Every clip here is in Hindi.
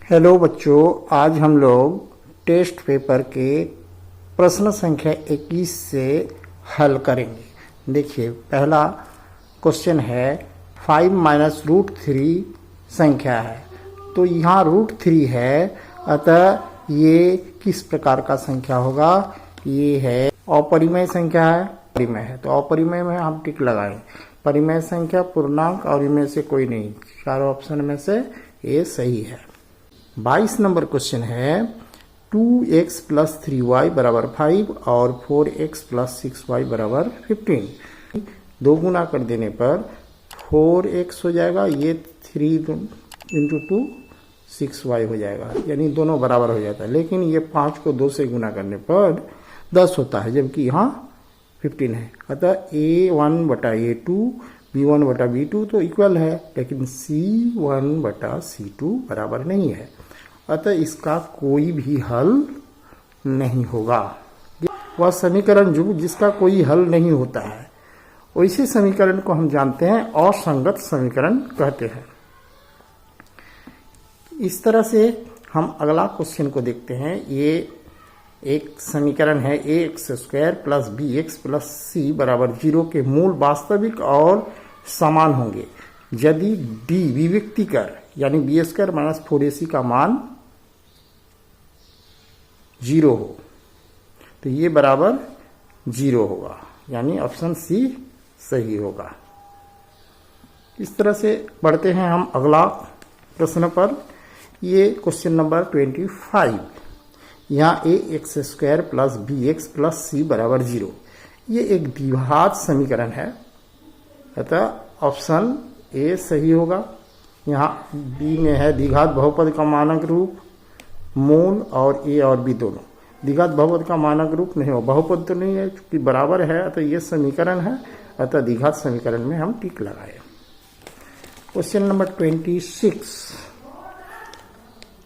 हेलो बच्चों, आज हम लोग टेस्ट पेपर के प्रश्न संख्या 21 से हल करेंगे। देखिए, पहला क्वेश्चन है 5 माइनस रूट 3 संख्या है। तो यहाँ रूट 3 है, अतः ये किस प्रकार का संख्या होगा? ये है अपरिमेय संख्या है। परिमेय है तो अपरिमेय में हम टिक लगाएं। परिमेय संख्या, पूर्णांक और इनमें से कोई नहीं, चारों ऑप्शन में से ये सही है। 22 नंबर क्वेश्चन है 2x प्लस 3y बराबर 5 और 4x प्लस 6y बराबर 15। दो गुना कर देने पर 4x हो जाएगा, ये 3 इंटू 2 6y हो जाएगा, यानी दोनों बराबर हो जाता है। लेकिन ये 5 को 2 से गुना करने पर 10 होता है, जबकि यहाँ 15 है। अतः a1 बटा a2 b1 बटा b2 तो इक्वल है, लेकिन c1 बटा c2 बराबर नहीं है। अतः इसका कोई भी हल नहीं होगा। वह समीकरण जो जिसका कोई हल नहीं होता है, वैसे समीकरण को हम जानते हैं असंगत समीकरण कहते हैं। इस तरह से हम अगला क्वेश्चन को देखते हैं। ये एक समीकरण है ax square plus bx plus c बराबर 0 के मूल वास्तविक और समान होंगे यदि d विविक्ति कर यानी बी स्क्वायर माइनस 4ac का मान 0 हो, तो ये बराबर 0 होगा, यानी ऑप्शन सी सही होगा। इस तरह से बढ़ते हैं हम अगला प्रश्न पर। ये क्वेश्चन नंबर 25। यहाँ ax square plus bx plus c बराबर 0, ये एक द्विघात समीकरण है, अतः ऑप्शन ए सही होगा। यहाँ बी में है द्विघात बहुपद का मानक रूप, मूल और ए और बी दोनों। द्विघात बहुपद का मानक रूप नहीं हो, बहुपद तो नहीं है, क्योंकि बराबर है, अतः ये समीकरण है, अतः द्विघात समीकरण में हम टिक लगाए। क्वेश्चन नंबर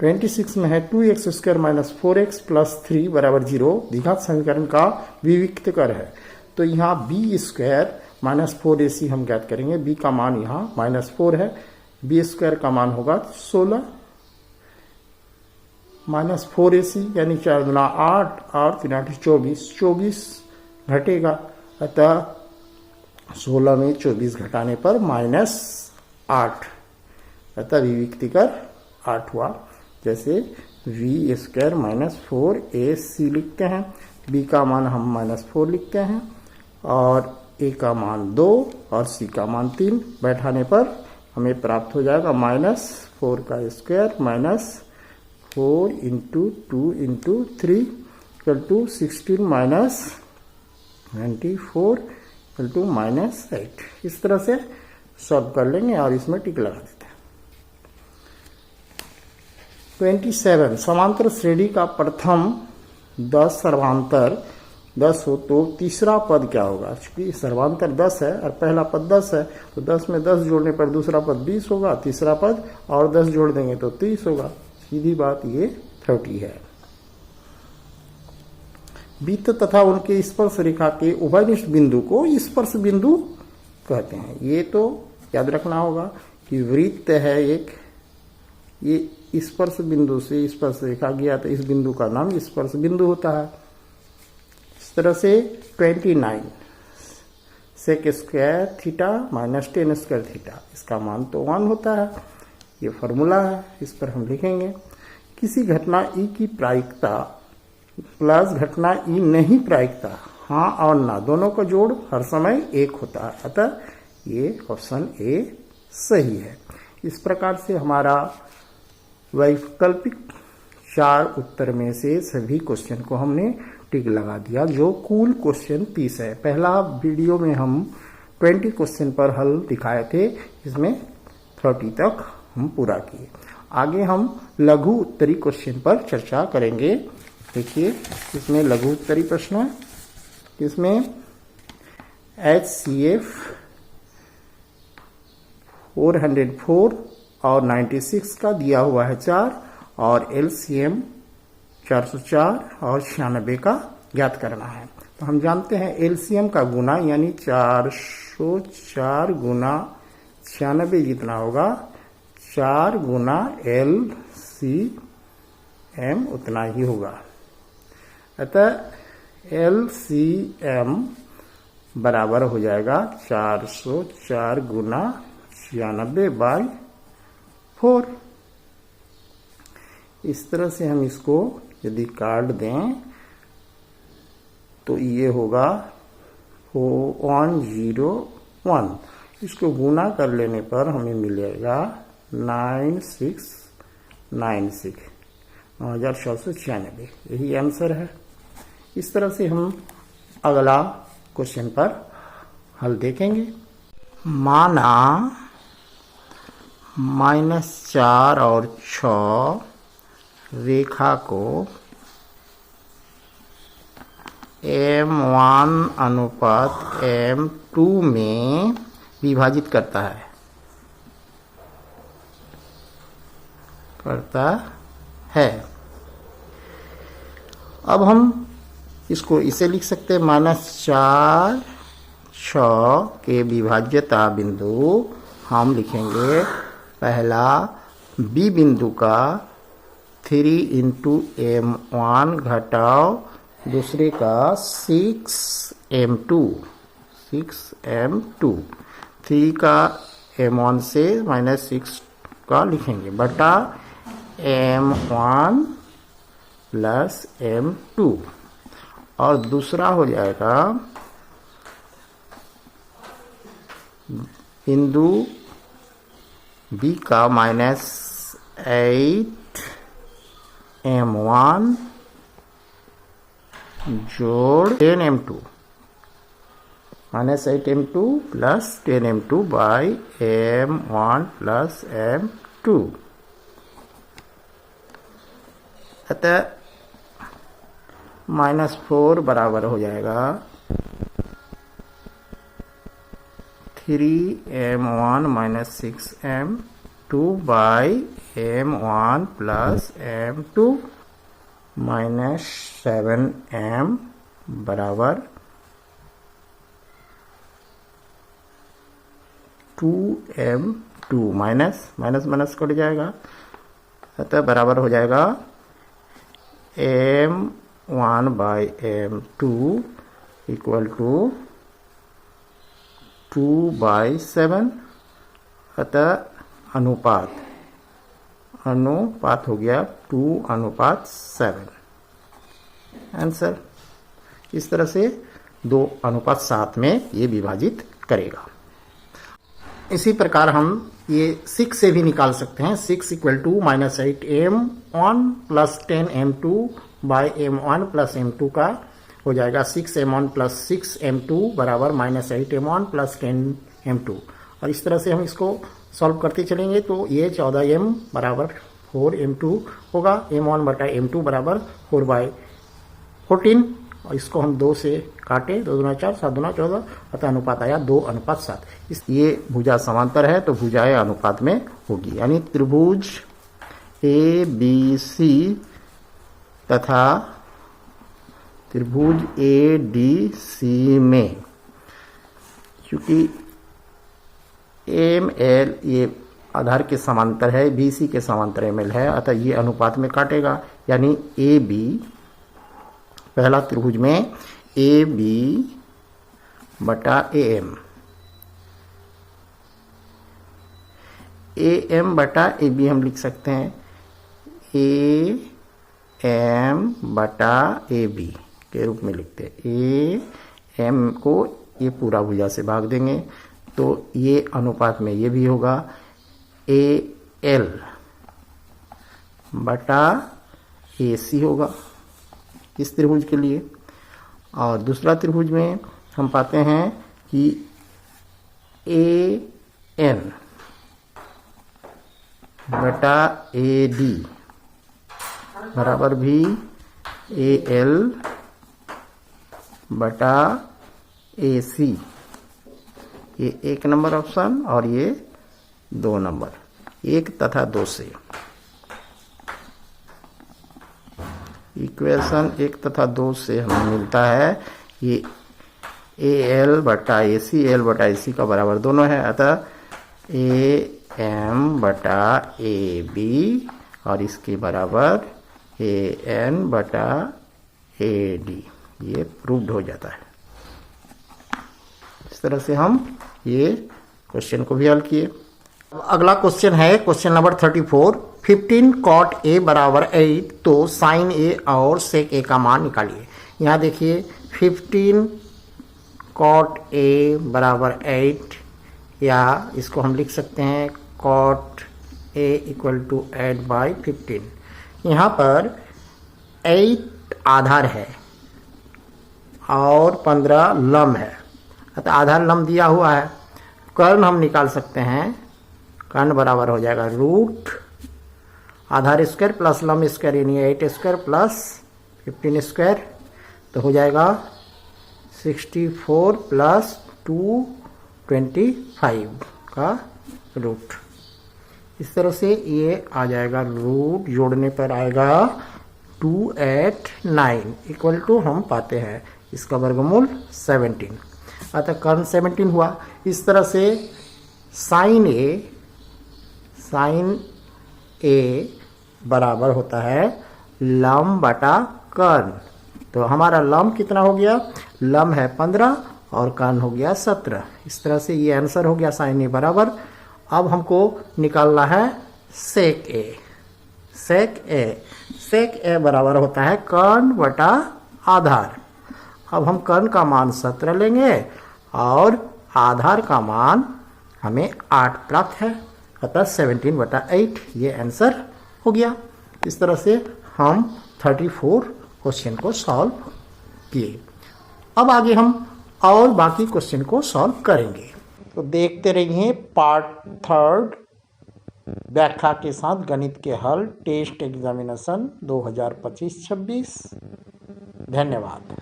26 में है 2x square minus 4x plus 3 बराबर 0 द्विघात समीकरण का विविक्त कर है। तो यहाँ बी स्क्वायर माइनस 4ac हम ज्ञात करेंगे। बी का मान यहाँ -4 है, बी स्क्वायर का मान होगा 16 माइनस 4ac यानी 4 गुना 8 और 3 8 24 घटेगा, अतः 16 में 24 घटाने पर -8, अतः विविक्ति कर 8 हुआ। जैसे v स्क्वायर माइनस 4ac लिखते हैं, b का मान हम -4 लिखते हैं और a का मान 2 और c का मान 3 बैठाने पर हमें प्राप्त हो जाएगा -4 का square minus 4 into 2 into 3 equal to 16 minus 94 equal to -8। इस तरह से सॉल्व कर लेंगे और इसमें टिक लगा देते हैं। 27 समांतर श्रेणी का प्रथम 10 सर्वांतर 10 हो तो तीसरा पद क्या होगा? चूंकि सर्वांतर 10 है और पहला पद 10 है, तो 10 में 10 जोड़ने पर दूसरा पद 20 होगा, तीसरा पद और 10 जोड़ देंगे तो 30 होगा। सीधी बात, ये 30 है। वृत्त तथा उनके स्पर्श रेखा के उभयनिष्ठ बिंदु को स्पर्श बिंदु कहते हैं। ये तो याद रखना होगा कि वृत्त है एक, ये स्पर्श बिंदु से स्पर्श रेखा गया तो इस बिंदु का नाम स्पर्श बिंदु होता है। इस तरह से 29 sec square theta minus 10 square theta, इसका मान तो 1 होता है। ये फॉर्मूला है, इस पर हम लिखेंगे। किसी घटना ई की प्रायिकता प्लस घटना ई नहीं प्रायिकता, हाँ और ना दोनों का जोड़ हर समय 1 होता है, अतः ये ऑप्शन ए सही है। इस प्रकार से हमारा वैकल्पिक 4 उत्तर में से सभी क्वेश्चन को हमने टिक लगा दिया, जो कुल क्वेश्चन 30 है। पहला वीडियो में हम 20 क्वेश्चन पर हल दिखाए थे, इसमें 30 तक हम पूरा किए। आगे हम लघु उत्तरी क्वेश्चन पर चर्चा करेंगे। देखिए, इसमें लघु उत्तरी प्रश्न है। इसमें HCF 404 और 96 का दिया हुआ है 4 और LCM 404 और 96 का ज्ञात करना है। तो हम जानते हैं LCM का गुना यानी 404 गुना 96 जितना होगा 4 गुना एल सी एम उतना ही होगा। अतः एल सी एम बराबर हो जाएगा 404 गुना 96/4। इस तरह से हम इसको यदि काट दें तो ये होगा 101। इसको गुना कर लेने पर हमें मिलेगा 9696। यही आंसर है। इस तरह से हम अगला क्वेश्चन पर हल देखेंगे। माना -4 और 6 रेखा को M1 अनुपात M2 में विभाजित करता है। अब हम इसको इसे लिख सकते हैं -4 6 के विभाज्यता बिंदु हम लिखेंगे पहला बी बिंदु का 3 × M1 घटाओ दूसरे का 6M2 3 का M1 से -6 का लिखेंगे बटा M1 प्लस M2 और दूसरा हो जाएगा बिंदु बी का -8M1 जोड़ 10M2 -8M2 plus 10M2 by M1 plus M2। अतः -4 बराबर हो जाएगा 3M1 -6M2 by M1 plus M2 -7M बराबर 2M2 माइनस कट जाएगा। अतः बराबर हो जाएगा M1 by M2 equal to 2/7। अतः अनुपात हो गया 2:7 आंसर। इस तरह से 2:7 में ये विभाजित करेगा। इसी प्रकार हम ये 6 से भी निकाल सकते हैं। 6 equal to -8M1 plus 10M2 by M1 plus M2 का हो जाएगा 6M1 प्लस 6M2 बराबर -8M1 प्लस 10M2। और इस तरह से हम इसको सॉल्व करते चलेंगे तो ये 14M बराबर 4M2 होगा। M1 बटा M2 बराबर 4/14 और इसको हम 2 से काटे 2 दूना 4 7 दूना 14 अतः अनुपात आया 2:7। ये भुजा समांतर है तो भुजाएं अनुपात में होगी। यानी त्रिभुज ABC तथा त्रिभुज ADC में क्योंकि ML ये आधार के समांतर है, BC के समांतर ML है अतः ये अनुपात में काटेगा। यानी AB पहला त्रिभुज में AB बटा AM बटा AB हम लिख सकते हैं AM बटा AB के रूप में लिखते हैं। AM को ये पूरा भुजा से भाग देंगे तो ये अनुपात में ये भी होगा AL बटा AC होगा इस त्रिभुज के लिए। और दूसरा त्रिभुज में हम पाते हैं कि AN बटा AD बराबर भी AL बटा AC। ये 1 नंबर ऑप्शन और ये 2 नंबर 1 तथा 2 से इक्वेशन 1 तथा 2 से हमें मिलता है ये AL बटा AC L बटा AC का बराबर दोनों है। अतः एम बटा ए बी और इसके बराबर ए एन बटा ए डी, ये प्रूव्ड हो जाता है। इस तरह से हम ये क्वेश्चन को भी हल किए। अगला क्वेश्चन है क्वेश्चन नंबर 34। 15 cot A बराबर 8, तो साइन ए और सेक ए का मान निकालिए। यहाँ देखिए 15 cot A बराबर 8, या इसको हम लिख सकते हैं cot A इक्वल टू 8/15। यहाँ पर 8 आधार है और 15 लम है, अतः आधार लम दिया हुआ है। कर्ण हम निकाल सकते हैं, कर्ण बराबर हो जाएगा रूट आधार स्क्वायर प्लस लम स्क्वायर, यानी 8 स्क्वायर प्लस 15 स्क्वायर, तो हो जाएगा 64 प्लस 225 का रूट। इस तरह से ये आ जाएगा, रूट जोड़ने पर आएगा 289 इक्वल टू हम पाते हैं इसका वर्गमूल 17, अतः कर्ण 17 हुआ। इस तरह से साइन ए बराबर होता है लम बटा कर्ण। तो हमारा लम कितना हो गया, लम है 15 और कर्ण हो गया 17। इस तरह से ये आंसर हो गया साइन ए बराबर। अब हमको निकालना है सेक ए। सेक ए बराबर होता है कर्ण बटा आधार। अब हम कर्ण का मान 17 लेंगे और आधार का मान हमें 8 प्राप्त है, अतः 17/8 ये आंसर हो गया। इस तरह से हम 34 क्वेश्चन को सॉल्व किए। अब आगे हम और बाकी क्वेश्चन को सॉल्व करेंगे, तो देखते रहिए पार्ट 3 व्याख्या के साथ गणित के हल टेस्ट एग्जामिनेशन 2025-26। धन्यवाद।